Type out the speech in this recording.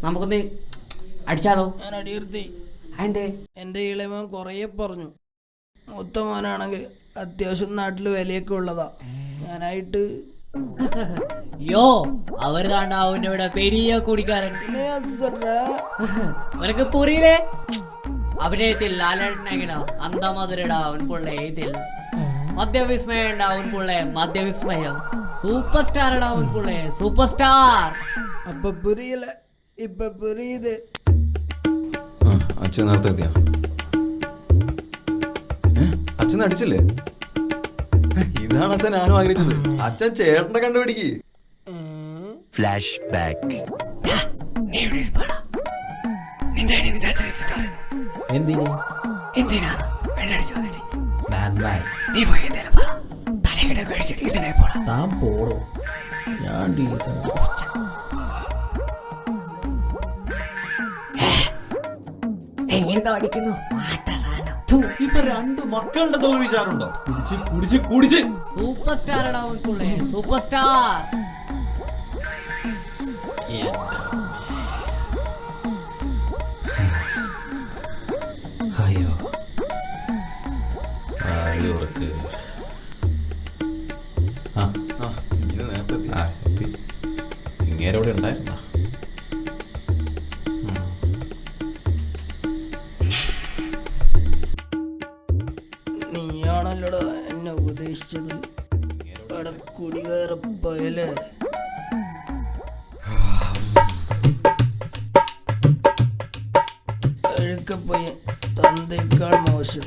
നമുക്കൊന്ന് അടിച്ചാലോ? ഞാൻ അടിയിരുത്തി. അതെന്തേ? എൻ്റെ ഇളയമോൻ കുറേ പറഞ്ഞു. മൂത്ത മോനാണെങ്കിൽ അത്യാവശ്യം നാട്ടിൽ വിലയൊക്കെ ഉള്ളതാ. ഞാനായിട്ട് യോ അവര് താണ്ട അവൻ്റെ ഇവിടെ പെരിയ കുടിക്കാരൻ. അവനക്ക് പുറിയില്ലേ അഭിനയത്തിൽ ലാലേട്ടനെങ്കിടാ അന്തമാതിരിടാ അവൻപുള്ള ഇതിൽ മദ്യവിസ്മയം ഉണ്ടാ അവൻപുള്ള മദ്യവിസ്മയം സൂപ്പർ സ്റ്റാർ ഇടാ അവൻപുള്ള സൂപ്പർ സ്റ്റാർ. അപ്പൊ പുരിയില്ല, ഇപ്പൊ പുരിയത്. അച്ഛൻ നേരത്തെ എത്തിയാ? അച്ഛൻ അടിച്ചില്ലേ? ഇതാണ് അച്ഛൻ ഞാനും ആഗ്രഹിച്ചത്. അച്ഛൻ ചേട്ടനെ കണ്ടുപിടിക്ക്. Flash back. താൻ പോടോ, ഞാൻ ഡീസന്റ്. എങ്ങനെ അടിക്കുന്നു? ഇപ്പൊ 2 മക്കളുടെ തോൽ വിചാരമുണ്ടോ? കുടിച്ച് കുടിച്ച് കുടിച്ച് സൂപ്പർ സ്റ്റാർ ഇടാ അവൻപുള്ള സൂപ്പർ സ്റ്റാർ. അയ്യോ ആരോർക്ക് ഇത് നേരത്തെ എത്തി. എത്തി. ഇങ്ങേരോടെ ഉണ്ടായിരുന്ന നീയാണല്ലോടാ എന്നെ ഉപദേശിച്ചത്. അവിടെ കുടികയറപ്പോയല്ലേ? അഴുക്കപ്പോയി തന്തേക്കാൾ മോശം.